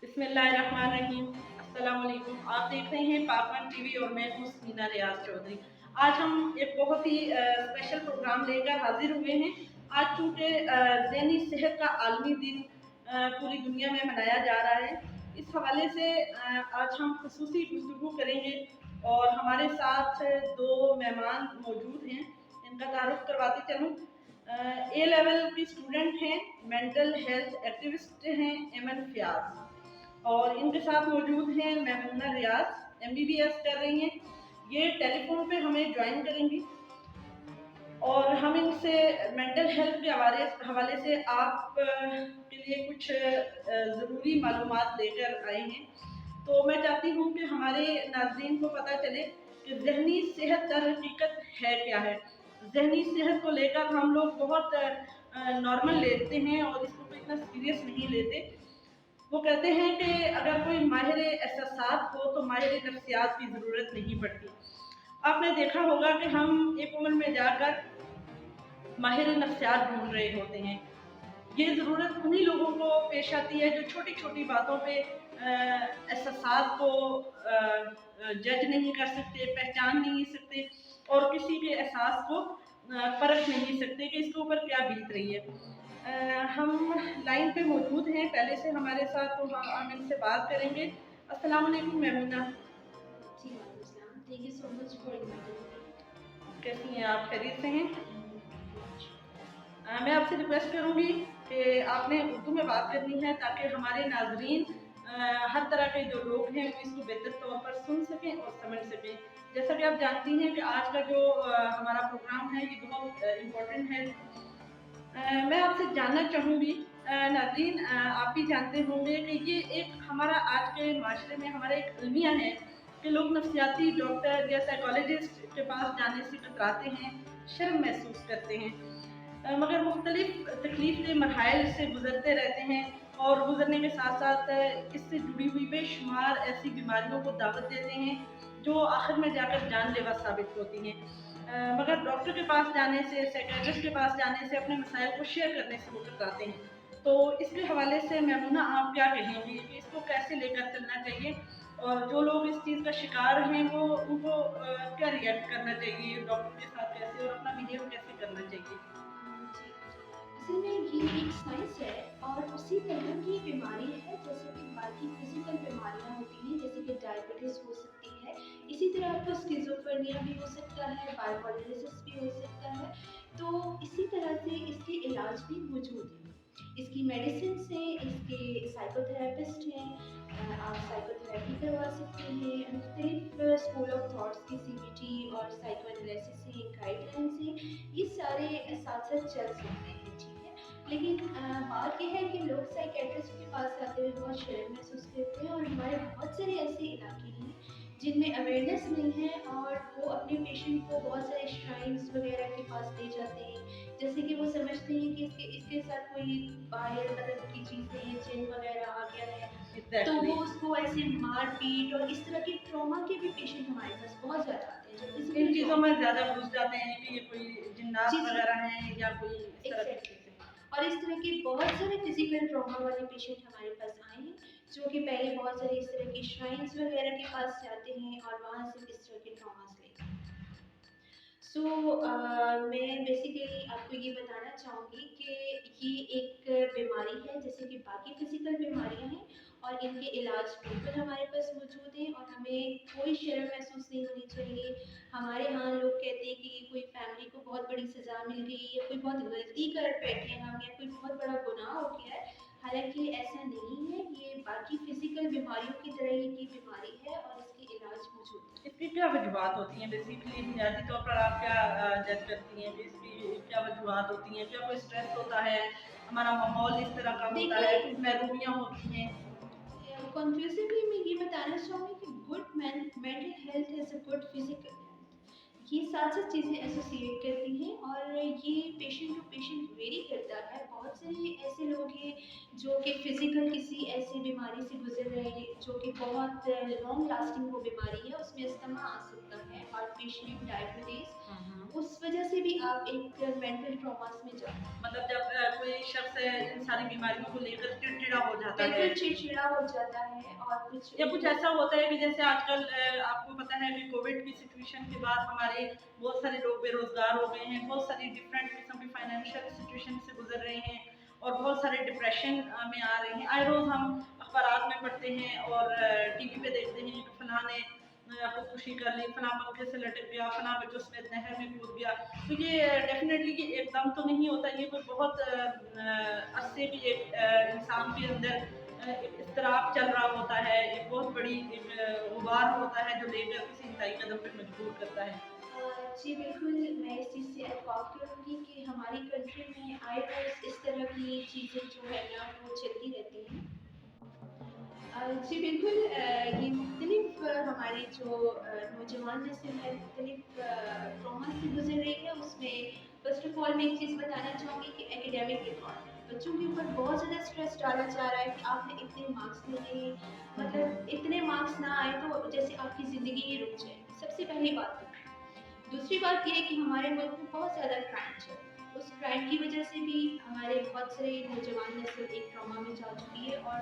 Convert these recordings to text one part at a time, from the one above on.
बिस्मिल्लाहिर्रहमानिर्रहीम। अस्सलाम वालेकुम। आप देख रहे हैं पाकवन टीवी और मैं हूँ समीना रियाज चौधरी। आज हम एक बहुत ही स्पेशल प्रोग्राम लेकर हाजिर हुए हैं। आज चूँकि ज़हनी सेहत का आलमी दिन पूरी दुनिया में मनाया जा रहा है, इस हवाले से आज हम ख़ुसूसी गुफ्तगू करेंगे और हमारे साथ दो मेहमान मौजूद हैं। इनका तारुफ करवाती चलूँ। ए लेवल की स्टूडेंट हैं, मेंटल हेल्थ एक्टिविस्ट हैं एमन फ़ियाज़, और इनके साथ मौजूद हैं मैमूना रियाज, एमबीबीएस कर रही हैं। ये टेलीफोन पे हमें ज्वाइन करेंगी और हम इनसे मेंटल हेल्थ के हवाले से आप के लिए कुछ ज़रूरी मालूमात लेकर आए हैं। तो मैं चाहती हूँ कि हमारे नाज़रीन को पता चले कि ज़हनी सेहत दर हकीकत है क्या है। ज़हनी सेहत को लेकर हम लोग बहुत नॉर्मल लेते हैं और इसको कोई इतना सीरियस नहीं लेते। वो कहते हैं कि अगर कोई माहिर एहसासात हो तो माहिर नफ्सियात की ज़रूरत नहीं पड़ती। आपने देखा होगा कि हम एक उम्र में जाकर माहिर नफ्सियात ढूंढ रहे होते हैं। ये ज़रूरत उन्हीं लोगों को पेश आती है जो छोटी छोटी बातों पे एहसासात को जज नहीं कर सकते, पहचान नहीं सकते और किसी के एहसास को परख नहीं सकते कि इसके ऊपर क्या बीत रही है। हम लाइन पे मौजूद हैं पहले से हमारे साथ, तो हम इनसे बात करेंगे। अस्सलाम वालेकुम मैमूना, जी, वालेकुम सलाम। Thank you so much for inviting me. कैसी हैं आप? खैरियत से हैं? अल्हम्दुलिल्लाह, शुक्रिया। मैं आपसे रिक्वेस्ट करूँगी कि आपने उर्दू में बात करनी है ताकि हमारे नाज़रीन हर तरह के जो लोग हैं वो इसको बेहतर तौर पर सुन सकें और समझ सकें। जैसा कि आप जानती हैं कि आज का जो हमारा प्रोग्राम है ये बहुत इम्पोर्टेंट है। मैं आपसे जानना चाहूँगी, नाज़रीन, आप भी जानते होंगे कि ये एक हमारा आज के माशरे में हमारा एक अलमिया है कि लोग नफ्सियाती डॉक्टर या साइकोलॉजिस्ट के पास जाने से कतराते हैं, शर्म महसूस करते हैं। मगर मुख्तलिफ तकलीफ के मरहल से गुजरते रहते हैं और गुजरने के साथ साथ इससे जुड़ी हुई बेशुमार ऐसी बीमारियों को दावत देते हैं जो आखिर में जाकर जानलेवा साबित होती हैं। मगर डॉक्टर के पास जाने से, साइकियाट्रिस्ट के पास जाने से, अपने मसाइल को शेयर करने से वो कतराते हैं। तो इसके हवाले से मैमूना आप क्या कहेंगी कि इसको कैसे लेकर चलना चाहिए और जो लोग इस चीज़ का शिकार हैं वो उनको क्या रिएक्ट करना चाहिए डॉक्टर के साथ, कैसे और अपना बिहेव कैसे करना चाहिए? जी, असल में ये एक साइंस है और उसी तरह की बीमारी है जैसे कि बाकी फिज़िकल बीमारियाँ होती हैं, जैसे कि डायबिटीज़ हो सकती है, इसी तरह आपको स्किज़ोफ्रेनिया भी हो सकता है, बाइपोलरिसिस भी हो सकता है। तो इसी तरह से इसके इलाज भी मौजूद हैं। इसकी मेडिसिन से इसके साइकोथेरेपिस्ट हैं, आप साइकोथेरेपी करवा सकते हैं, मुख्तलिफ स्कूल ऑफ थॉट्स की सीबीटी और साइको एनालिसिस से गाइडलाइंस हैं, ये सारे साथ साथ चल सकते हैं, ठीक है। लेकिन बात यह है कि लोग साइकेट्रिस्ट के पास आते हुए बहुत शर्म महसूस करते हैं और हमारे बहुत सारे ऐसे इलाके हैं जिनमें अवेयरनेस नहीं है और वो अपने पेशेंट को बहुत सारे श्राइन्स वगैरह के पास ले जाते हैं, जैसे कि वो समझते हैं कि इसके इसके साथ कोई बाहर मतलब की चीज़ें जिन वगैरह आ गया है, तो वो एग्जैक्टली। उसको ऐसे मार-पीट और इस तरह के ट्रॉमा के भी पेशेंट हमारे पास बहुत ज़्यादा आते हैं, जो इन फिज़िकल चीज़ों ट्रॉमा। में ज़्यादा घुस जाते हैं कि ये कोई जी, जिन्नात जी। वगैरह हैं या कोई इस तरह की एग्ज़ैक्टली। चीज़ें। और इस तरह के बहुत सारे फिज़िकल ट्रॉमा वाले पेशेंट हमारे पास आए हैं, जो कि पहले बहुत सारे इस तरह की श्राइन्स वगैरह के पास जाते हैं और वहाँ से इस तरह के ट्रॉमास लेते हैं। सो मैं बेसिकली आपको ये बताना चाहूँगी कि ये एक बीमारी है जैसे कि बाकी फिज़िकल बीमारियाँ हैं और इनके इलाज बिल्कुल हमारे पास मौजूद हैं और हमें कोई शर्म महसूस नहीं होनी चाहिए। हमारे यहाँ लोग कहते हैं कि कोई फैमिली को बहुत बड़ी सज़ा मिल गई या कोई बहुत गलती कर बैठे हैं हम या कोई बहुत बड़ा गुनाह हो गया है, हालाँकि ऐसा नहीं है, ये बाकी फिज़िकल बीमारियों की तरह ही की बीमारी है और इसके इलाज मौजूद हैं। इसकी क्या वजूहत होती हैं? बेसिकली बुनियादी तौर पर आप क्या जज करती हैं कि इसकी क्या वजूहत होती हैं? क्या कोई स्ट्रेस होता है, हमारा माहौल इस तरह का होता है, देखिए, कुछ महरूमियाँ होती हैं? कंक्लूसिवली मैं ये बताना चाहूँगी कि good mental health is a good physical health. ये साथ-साथ चीज़ें एसोसिएट करती हैं और ये पेशेंट टू पेशेंट वेरी करता है। बहुत सारे ऐसे लोग हैं जो कि फिजिकल किसी ऐसी बीमारी से गुज़र रहे हैं जो कि बहुत लॉन्ग लास्टिंग वो बीमारी है, उसमें अस्थमा आ सकता है, हार्ट पेशेंट, डायबिटीज़, हुँ, हुँ। उस वजह से भी आप एक मेंटल ट्रॉमास में जा सकते हैं। मतलब जब कोई शख्स इन सारी बीमारियों को लेकर चिड़चिड़ा हो जाता है, बिल्कुल चिड़चिड़ा हो जाता है और या कुछ ऐसा होता है कि जैसे आजकल आपको पता है कि कोविड की सिचुएशन के बाद हमारे बहुत सारे लोग बेरोजगार हो गए हैं, बहुत सारी डिफरेंट किस्म की फाइनेंशियल सिचुएशन से गुजर रहे हैं और बहुत सारे डिप्रेशन में आ रहे हैं। आए रोज़ हम अखबारात में पढ़ते हैं और टीवी पे देखते हैं कि फलां ने खुदकुशी कर ली, फलां पंखे से लटक गया, फलां बच्चों समेत नहर में कूद गया। तो ये डेफिनेटली कि एकदम तो नहीं होता, ये कोई बहुत अरसे की एक इंसान के अंदर एक इज़्तिराब चल रहा होता है, एक बहुत बड़ी एक गुबार होता है जो लेकर किसी इंतहाई कदम पे मजबूर करता है। जी बिल्कुल, मैं इस चीज़ से एतफ़ाक़ करूँगी कि हमारी कंट्री में आए रोज़ इस तरह की चीज़ें जो है ना वो चलती रहती हैं। जी बिल्कुल, ये मुख्तलिफ़ हमारी जो नौजवान नस्ल है मुख्तलिफ़ ट्रॉमा से गुज़र रही है। उसमें फ़र्स्ट ऑफ़ ऑल मैं एक चीज़ बताना चाहूँगी कि एकेडमिक के तौर पे बच्चों के ऊपर बहुत ज़्यादा स्ट्रेस डाला जा रहा है कि आपने इतने मार्क्स लेने हैं, मतलब इतने मार्क्स ना आए तो जैसे आपकी ज़िंदगी ही रुक जाए, सबसे पहली बात तो। दूसरी बात ये है कि हमारे मुल्क में बहुत ज़्यादा क्राइम चल रहा है। उस क्राइम की वजह से भी हमारे बहुत सारे नौजवान नस्ल एक ट्रॉमा में जा चुकी है। और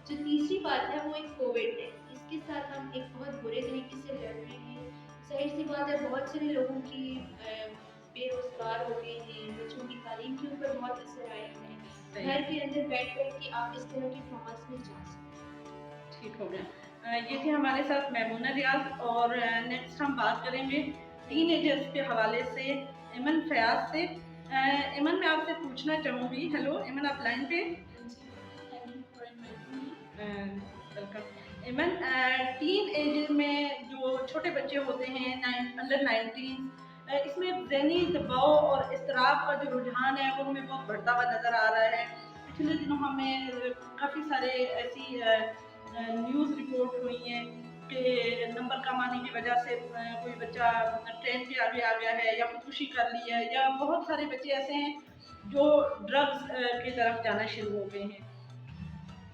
जो तीसरी बात है वो एक कोविड है। इसके साथ हम एक बहुत बुरे तरीके से लड़ रहे हैं। ज़ाहिर-सी बात है बहुत सारे लोगों की बेरोज़गार हो गए हैं, बच्चों की तालीम के ऊपर बहुत असर आया है। सही, घर के अंदर बैठ-बैठ के आप इस तरह के ट्रॉमास में जा सकते हैं। ठीक हो गया। ये थे हमारे साथ मैमूना रियाज़ और नेक्स्ट हम बात करेंगे टीनेजर्स के हवाले से इमन फयाज़ से। इमन, मैं आपसे पूछना चाहूँगी, हेलो इमन, आप लाइन पे? वेलकम। इमन, टीन एज में जो छोटे बच्चे होते हैं अंडर 19, इसमें ज़हनी दबाव और इज़्तिराब का जो रुझान है वो हमें बहुत बढ़ता हुआ नज़र आ रहा है। पिछले दिनों हमें काफ़ी सारे ऐसी न्यूज़ रिपोर्ट हुई हैं कि नंबर कम आने की वजह से कोई बच्चा ट्रेन के आगे आ गया है या खुदकुशी कर ली है, या बहुत सारे बच्चे ऐसे हैं जो ड्रग्स की तरफ जाना शुरू हो गए हैं।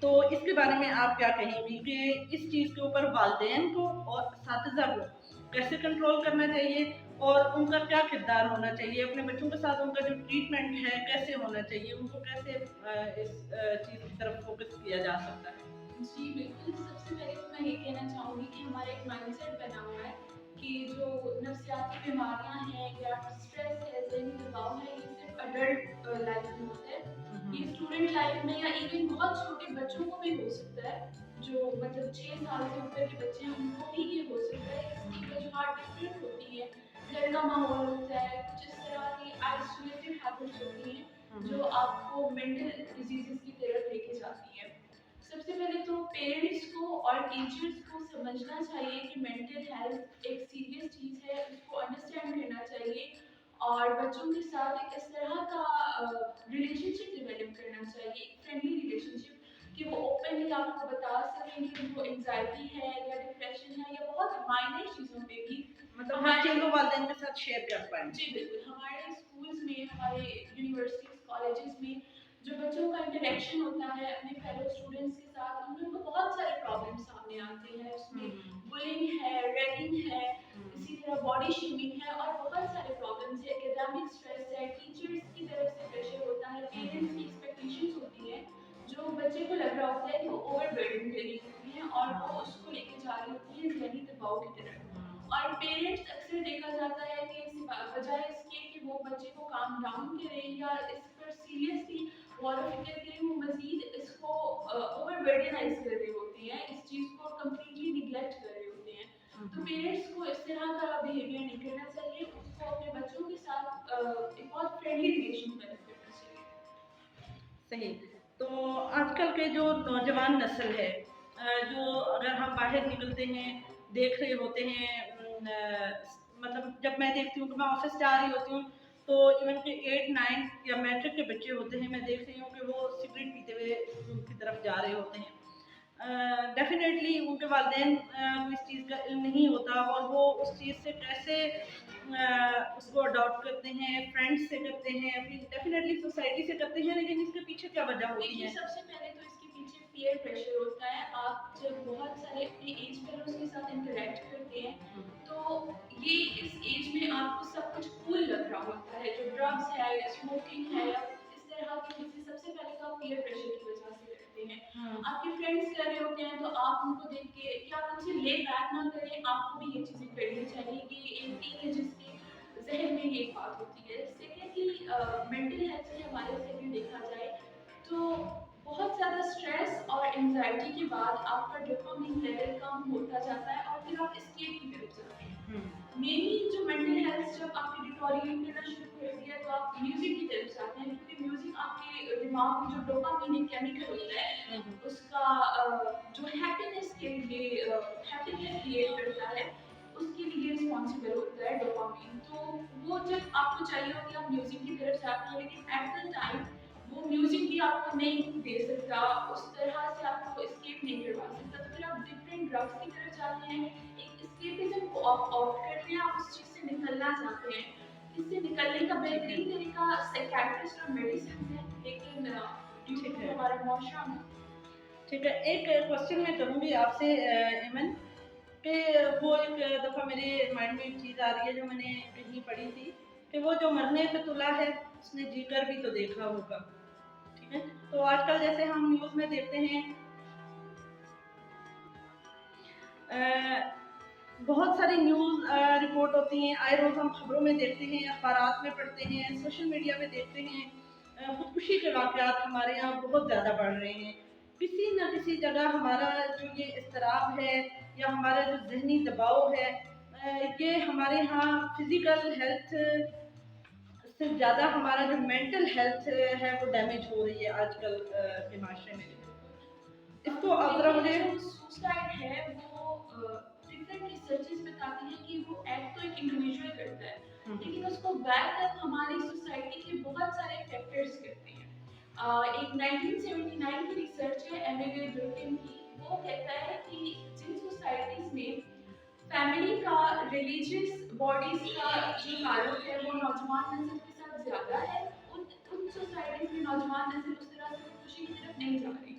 तो इसके बारे में आप क्या कहेंगी कि इस चीज़ के ऊपर वालिदैन को और असातिज़ा को कैसे कंट्रोल करना चाहिए और उनका क्या किरदार होना चाहिए? अपने बच्चों के साथ उनका जो ट्रीटमेंट है कैसे होना चाहिए? उनको कैसे इस चीज़ की तरफ फ़ोकस किया जा सकता है? जी, बिल्कुल। सबसे पहले तो मैं ये कहना चाहूँगी कि हमारा एक माइंडसेट बना हुआ है कि जो नफ़्सियाती बीमारियाँ हैं या स्ट्रेस है, ज़हनी दबाव है, ये सिर्फ़ अडल्ट लाइफ़ में होता है। ये स्टूडेंट लाइफ़ में या इवन बहुत छोटे बच्चों को भी हो सकता है। जो मतलब 6 साल से ऊपर के बच्चे हैं, उनको भी ये हो सकता है। इसकी वजूहात डिफरेंट होती हैं। घर का माहौल होता है, कुछ इस तरह की आइसोलेटेड हैबिट्स होती हैं, जो आपको मेंटल डिज़ीज़ेज़ की तरफ लेके जाती हैं। सबसे पहले तो पेरेंट्स को और टीचर्स को समझना चाहिए कि मेंटल हेल्थ एक सीरियस चीज़ है, उसको अंडरस्टैंड करना चाहिए और बच्चों के साथ एक इस तरह का रिलेशनशिप डेवलप करना चाहिए, एक फ्रेंडली रिलेशनशिप, कि वो ओपनली आपको बता सकें कि उनको एंग्जाइटी है या डिप्रेशन है या बहुत माइनर चीज़ों पे भी मतलब हर चीज़ को वालिदैन के साथ शेयर कर पाएँ। जी बिल्कुल। हमारे स्कूल्स में, हमारे यूनिवर्सिटीज़, कॉलेजेस में जो बच्चों का इंटरेक्शन होता है अपने फेलो स्टूडेंट्स के साथ, उनमें उनको बहुत सारे प्रॉब्लम्स सामने आते हैं। उसमें बुलिंग है, रैगिंग है, इसी तरह बॉडी शेमिंग है और बहुत सारे प्रॉब्लम्स है। एकेडमिक स्ट्रेस है, टीचर्स की तरफ से प्रेशर होता है, पेरेंट्स की एक्सपेक्टेशंस होती हैं, जो बच्चे को लग रहा होता है कि वो ओवरबर्डन कर रही होती हैं और वो उसको लेके जा रही होती है ज़हनी दबाव की तरफ। और पेरेंट्स अक्सर देखा जाता है कि बजाय इसके कि वो बच्चे को काम डाउन करें या इस पर सीरियसली गौर व फिक्र करें, वो मजीद इसको ओवरबर्डनाइज कर रहे होते हैं, इस चीज़ को कम्प्लीटली निगलेक्ट कर रहे होते हैं। तो पेरेंट्स को इस तरह का बिहेवियर नहीं करना चाहिए, उसको अपने बच्चों के साथ एक बहुत फ्रेंडली रिलेशन डेवलप करना चाहिए। सही। तो आजकल के जो नौजवान नस्ल है, जो अगर हम बाहर निकलते हैं, देख रहे होते हैं, मतलब जब मैं देखती हूँ कि मैं ऑफिस जा रही होती हूँ तो इवन के 8-9 या मैट्रिक के बच्चे होते हैं, मैं देख रही हूँ कि वो सिगरेट पीते हुए स्कूल की तरफ जा रहे होते हैं। डेफिनेटली उनके वालिदैन को इस चीज़ का इल्म नहीं होता और वो उस चीज़ से कैसे उसको अडॉप्ट करते हैं, फ्रेंड्स से करते हैं, अपनी डेफिनेटली सोसाइटी से करते हैं, लेकिन इसके पीछे क्या वजह होती देखिए, है? सबसे पहले तो इसके पीछे पीयर प्रेशर होता है। आप जब बहुत सारे अपने एज फेलोज़ के साथ इंटरैक्ट करते हैं, तो ये इस एज में आपको सब कुछ कूल लग रहा होता है। जो ड्रग्स है या स्मोकिंग है या इस तरह की चीज़ें, सबसे पहले तो آپ کے فرینڈس کر رہے ہوتے ہیں تو آپ ان کو دیکھ کے کہ آپ ان سے لے بیک نہ کریں, آپ کو بھی یہ چیزیں کرنی چاہیے کہ ایک ٹین ایجرس کے ذہن میں یہ بات ہوتی ہے. سیکنڈلی مینٹل ہیلتھ کے حوالے سے بھی دیکھا جائے تو بہت زیادہ اسٹریس اور انزائٹی کے بعد آپ کا ڈوپامین لیول کم ہوتا جاتا ہے اور پھر آپ اسکیپ کی طرف جاتے ہیں. مینلی جو مینٹل ہیلتھ جب آپ کی ڈیٹوریٹ کرنا شروع کرتی ہے تو آپ میوزک کی طرف جاتے ہیں, کیونکہ میوزک آپ کے دماغ میں جو ڈوپامین کیمیکل ہوتا ہے اس کا جو ہیپینس کے لیے ہیپینس کریٹ کرتا ہے اس کے لیے رسپانسبل ہوتا ہے ڈوپامین. تو وہ جب آپ کو چاہیے ہوگی آپ میوزک کی طرف جاتے ہیں, لیکن ایٹ دا ٹائم وہ میوزک بھی آپ کو نہیں دے سکتا, اس طرح سے آپ کو اسکیپ نہیں کروا سکتا. تو پھر آپ ڈفرینٹ ڈرگس کی طرف جاتے ہیں, ایک اسکیپزم کو آپ آپٹ کرتے ہیں, آپ اس چیز سے نکلنا چاہتے ہیں. اس سے نکلنے کا بہترین طریقہ سائیکیٹرسٹ اور میڈیسن ہے, لیکن ڈیو ٹو ہمارا معاشرہ میں. ٹھیک ہے, ایک کوشچن میں کروں گی آپ سے ایمن, کہ وہ ایک دفعہ میرے مائنڈ میں ایک چیز آ رہی ہے جو میں نے کہیں پڑھی تھی کہ وہ جو مرنے پہ تلا ہے اس نے جی کر بھی تو دیکھا ہوگا. ٹھیک ہے, تو آج کل جیسے ہم نیوز میں دیکھتے ہیں بہت ساری نیوز رپورٹ ہوتی ہیں, آئے روز ہم خبروں میں دیکھتے ہیں, اخبارات میں پڑھتے ہیں, سوشل میڈیا میں دیکھتے ہیں. خودکشی کے واقعات ہمارے یہاں بہت زیادہ بڑھ رہے ہیں. کسی نہ کسی جگہ ہمارا جو یہ اضطراب ہے یا ہمارا جو ذہنی دباؤ ہے, یہ ہمارے یہاں فزیکل ہیلتھ سے زیادہ ہمارا جو مینٹل ہیلتھ ہے وہ ڈیمیج ہو رہی ہے آج کل کے معاشرے میں. اس کو اب ذرا مجھے سوسائڈ ہے وہ ڈفرینٹ ریسرچز بتاتی ہیں کہ وہ ایکٹ تو ایک انڈیویجول کرتا ہے, لیکن اس کو بیک اپ ہماری سوسائٹی کے بہت سارے فیکٹرز کرتے ہیں. ایک 1979 کی ریسرچ ہے ایمیلی ڈرکن کی, وہ کہتا ہے کہ جن سوسائٹیز میں فیملی کا ریلیجیس باڈیز کا جو تعلق ہے وہ نوجوان نسل کے ساتھ زیادہ ہے, ان سوسائٹیز میں نوجوان نسل اس طرح سے خوشی کی طرف نہیں جا رہی.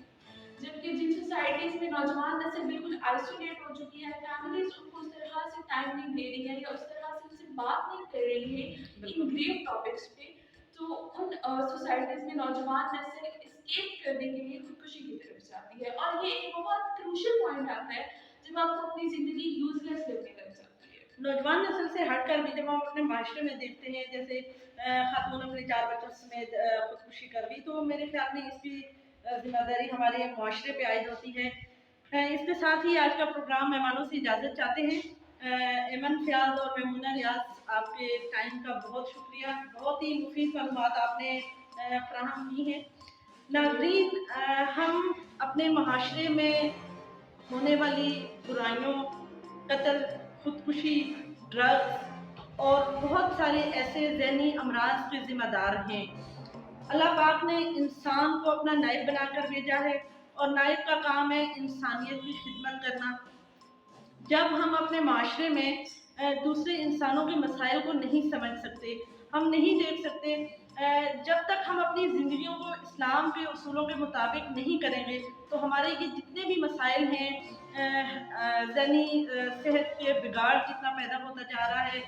جبکہ جن سوسائٹیز میں نوجوان نسل بالکل آئسولیٹ ہو چکی ہے, فیملیز ان کو اس طرح سے ٹائم نہیں دے رہی ہے یا اس طرح سے ان سے بات نہیں کر رہی ہے ان گریو ٹاپکس پہ, تو ان سوسائٹیز میں نوجوان نسل اسکیپ کرنے کے لیے خودکشی کی طرف جاتی ہے. اور یہ ایک بہت کروشل پوائنٹ آتا ہے جب آپ کو اپنی زندگی یوز لیس لگنے لگ جاتی ہے. نوجوان نسل سے ہٹ کر بھی جب ہم اپنے معاشرے میں دیکھتے ہیں, جیسے خاتون اپنے 4 بچوں سمیت خودکشی کر دی, تو میرے خیال میں اس کی ذمہ داری ہمارے معاشرے پہ عائد ہوتی ہے. اس کے ساتھ ہی آج کا پروگرام مہمانوں سے اجازت چاہتے ہیں. ایمن فیاض اور میمونہ ریاض, آپ کے ٹائم کا بہت شکریہ, بہت ہی مفید معلومات آپ نے فراہم کی ہیں. ناظرین, ہم اپنے معاشرے میں ہونے والی برائیوں, قتل, خودکشی, ڈرگس اور بہت سارے ایسے ذہنی امراض کے ذمہ دار ہیں. اللہ پاک نے انسان کو اپنا نائب بنا کر بھیجا ہے, اور نائب کا کام ہے انسانیت کی خدمت کرنا. جب ہم اپنے معاشرے میں دوسرے انسانوں کے مسائل کو نہیں سمجھ سکتے, ہم نہیں دیکھ سکتے, جب تک ہم اپنی زندگیوں کو اسلام کے اصولوں کے مطابق نہیں کریں گے, تو ہمارے یہ جتنے بھی مسائل ہیں, ذہنی صحت کے بگاڑ جتنا پیدا ہوتا جا رہا ہے,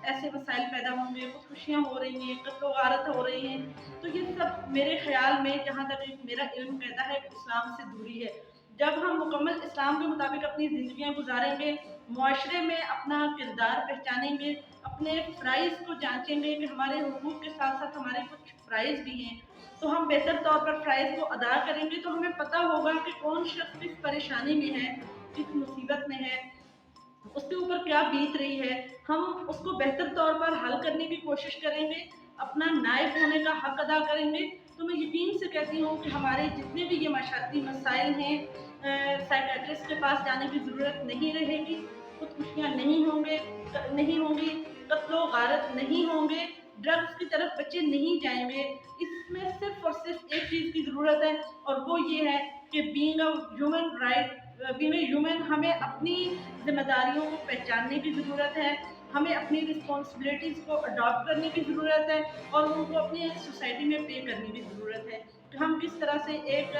ایسے مسائل پیدا ہوں گے, خودکشیاں ہو رہی ہیں, قتل و غارت ہو رہی ہیں, تو یہ سب میرے خیال میں, جہاں تک میرا علم کہتا ہے, اسلام سے دوری ہے. جب ہم مکمل اسلام کے مطابق اپنی زندگیاں گزاریں گے, معاشرے میں اپنا کردار پہچانیں گے, اپنے فرائض کو جانچیں گے کہ ہمارے حقوق کے ساتھ ساتھ ہمارے کچھ فرائض بھی ہیں, تو ہم بہتر طور پر فرائض کو ادا کریں گے, تو ہمیں پتہ ہوگا کہ کون شخص کس پریشانی میں ہے, کس مصیبت میں ہے, اس کے اوپر کیا بیت رہی ہے. ہم اس کو بہتر طور پر حل کرنے کی کوشش کریں گے, اپنا نائب ہونے کا حق ادا کریں گے. تو میں یقین سے کہتی ہوں کہ ہمارے جتنے بھی یہ معاشرتی مسائل ہیں, سائیکیٹرسٹ کے پاس جانے کی ضرورت نہیں رہے گی, خودکشیاں نہیں ہوں گی, قتل و غارت نہیں ہوں گے, ڈرگس کی طرف بچے نہیں جائیں گے. اس میں صرف اور صرف ایک چیز کی ضرورت ہے, اور وہ یہ ہے کہ بینگ اے ہیومن, ہمیں اپنی ذمہ داریوں کو پہچاننے کی ضرورت ہے, ہمیں اپنی رسپانسبلٹیز کو اڈاپٹ کرنے کی ضرورت ہے, اور ان کو اپنی سوسائٹی میں پے کرنے کی ضرورت ہے, کہ ہم کس طرح سے ایک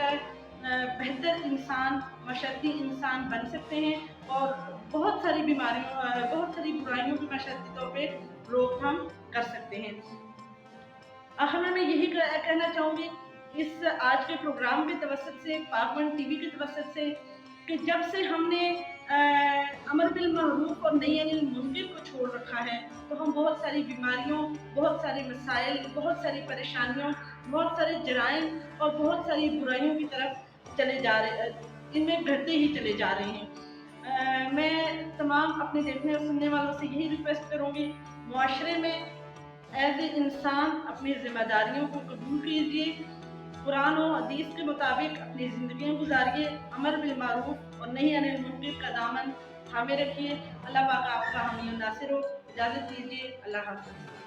بہتر انسان, معاشرتی انسان بن سکتے ہیں, اور بہت ساری بیماریوں, بہت ساری برائیوں کی معاشرتی طور پہ روک تھام کر سکتے ہیں. آخر میں یہی کہنا چاہوں گی इस आज के प्रोग्राम के तवसत से, पाकवन टीवी के तवसत से, कि जब से हमने अमर बिल मारूफ और नही अनिल मुनकर को छोड़ रखा है, तो हम बहुत सारी बीमारियों, बहुत सारे मसाइल, बहुत सारी परेशानियों, बहुत सारे जराइम और बहुत सारी बुराइयों की तरफ चले जा रहे, इनमें बढ़ते ही चले जा रहे हैं। मैं तमाम अपने देखने और सुनने वालों से यही रिक्वेस्ट करूँगी, मुआशरे में एज ए इंसान अपनी ज़िम्मेदारियों को कबूल कीजिए, कुरान और हदीस के मुताबिक अपनी ज़िंदगियाँ गुजारिए, अमर बिल मारूफ और नही अनिल मुनकर का दामन थामे रखिए। अल्लाह पाक आपका हामी और नासिर हो। इजाज़त दीजिए। अल्लाह हाफ़िज़।